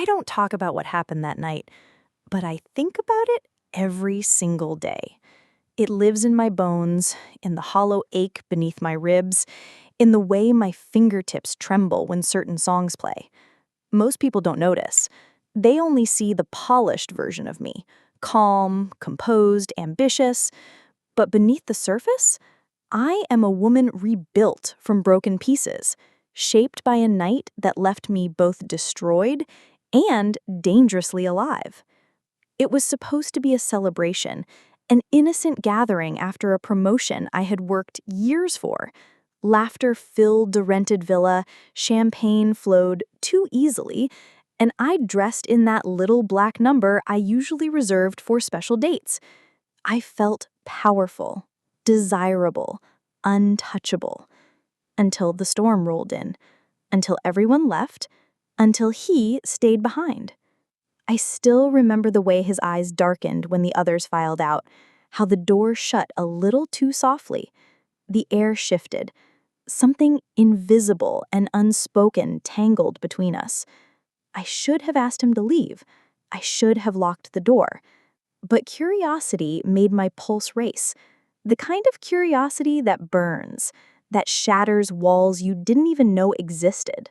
I don't talk about what happened that night, but I think about it every single day. It lives in my bones, in the hollow ache beneath my ribs, in the way my fingertips tremble when certain songs play. Most people don't notice. They only see the polished version of me, calm, composed, ambitious. But beneath the surface, I am a woman rebuilt from broken pieces, shaped by a night that left me both destroyed and dangerously alive. It was supposed to be a celebration, an innocent gathering after a promotion I had worked years for. Laughter filled the rented villa, champagne flowed too easily, and I dressed in that little black number I usually reserved for special dates. I felt powerful, desirable, untouchable. Until the storm rolled in, until everyone left, until he stayed behind. I still remember the way his eyes darkened when the others filed out, how the door shut a little too softly. The air shifted. Something invisible and unspoken tangled between us. I should have asked him to leave. I should have locked the door. But curiosity made my pulse race. The kind of curiosity that burns, that shatters walls you didn't even know existed.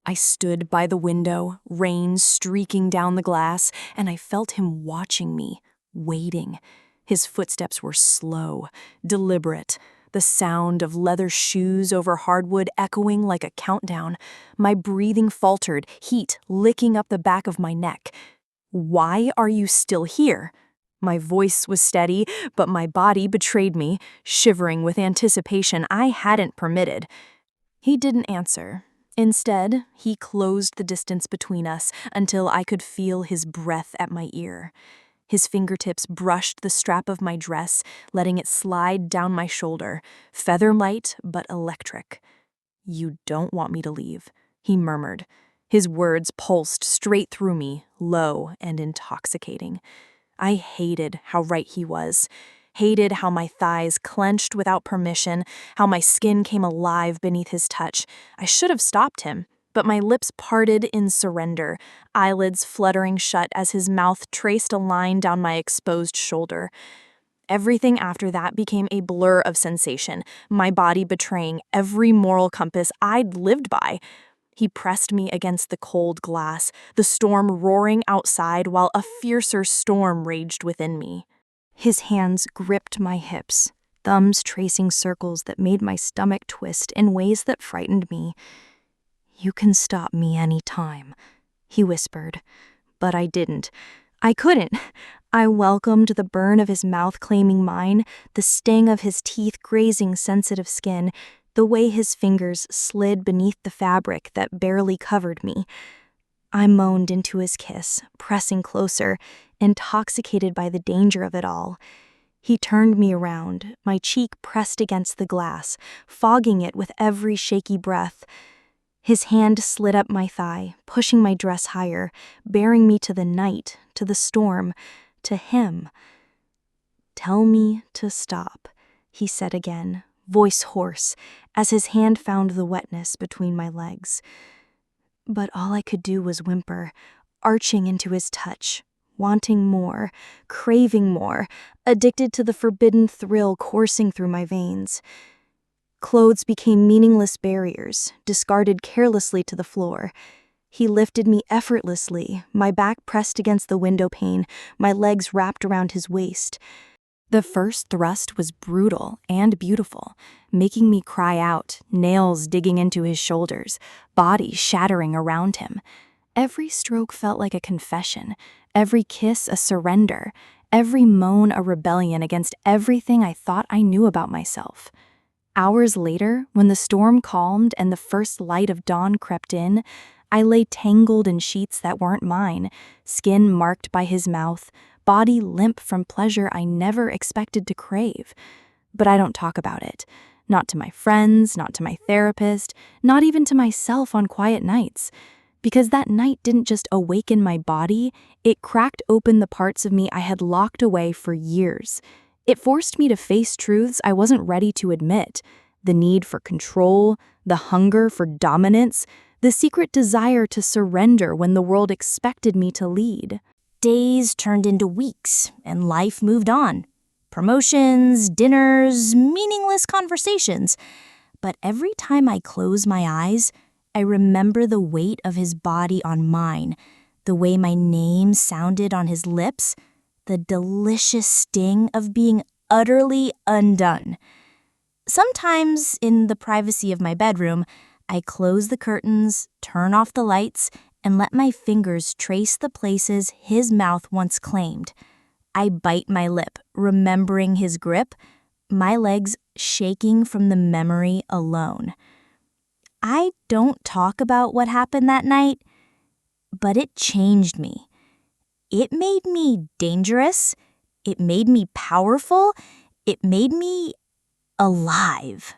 I stood by the window, rain streaking down the glass, and I felt him watching me, waiting. His footsteps were slow, deliberate, the sound of leather shoes over hardwood echoing like a countdown. My breathing faltered, heat licking up the back of my neck. "Why are you still here?" My voice was steady, but my body betrayed me, shivering with anticipation I hadn't permitted. He didn't answer. Instead, he closed the distance between us until I could feel his breath at my ear. His fingertips brushed the strap of my dress, letting it slide down my shoulder, feather-light but electric. "You don't want me to leave," he murmured. His words pulsed straight through me, low and intoxicating. I hated how right he was. Hated how my thighs clenched without permission, how my skin came alive beneath his touch. I should have stopped him, but my lips parted in surrender, eyelids fluttering shut as his mouth traced a line down my exposed shoulder. Everything after that became a blur of sensation, my body betraying every moral compass I'd lived by. He pressed me against the cold glass, the storm roaring outside while a fiercer storm raged within me. His hands gripped my hips, thumbs tracing circles that made my stomach twist in ways that frightened me. "You can stop me any time," he whispered. But I didn't. I couldn't. I welcomed the burn of his mouth claiming mine, the sting of his teeth grazing sensitive skin, the way his fingers slid beneath the fabric that barely covered me. I moaned into his kiss, pressing closer, intoxicated by the danger of it all. He turned me around, my cheek pressed against the glass, fogging it with every shaky breath. His hand slid up my thigh, pushing my dress higher, bearing me to the night, to the storm, to him. "Tell me to stop," he said again, voice hoarse, as his hand found the wetness between my legs. But all I could do was whimper, arching into his touch, wanting more, craving more, addicted to the forbidden thrill coursing through my veins. Clothes became meaningless barriers, discarded carelessly to the floor. He lifted me effortlessly, my back pressed against the window pane, my legs wrapped around his waist. The first thrust was brutal and beautiful, making me cry out, nails digging into his shoulders, body shattering around him. Every stroke felt like a confession, every kiss a surrender, every moan a rebellion against everything I thought I knew about myself. Hours later, when the storm calmed and the first light of dawn crept in, I lay tangled in sheets that weren't mine, skin marked by his mouth, body limp from pleasure I never expected to crave. But I don't talk about it. Not to my friends, not to my therapist, not even to myself on quiet nights. Because that night didn't just awaken my body, it cracked open the parts of me I had locked away for years. It forced me to face truths I wasn't ready to admit. The need for control, the hunger for dominance, the secret desire to surrender when the world expected me to lead. Days turned into weeks, and life moved on. Promotions, dinners, meaningless conversations. But every time I close my eyes, I remember the weight of his body on mine, the way my name sounded on his lips, the delicious sting of being utterly undone. Sometimes, in the privacy of my bedroom, I close the curtains, turn off the lights, and let my fingers trace the places his mouth once claimed. I bite my lip, remembering his grip, my legs shaking from the memory alone. I don't talk about what happened that night, but it changed me. It made me dangerous. It made me powerful. It made me alive.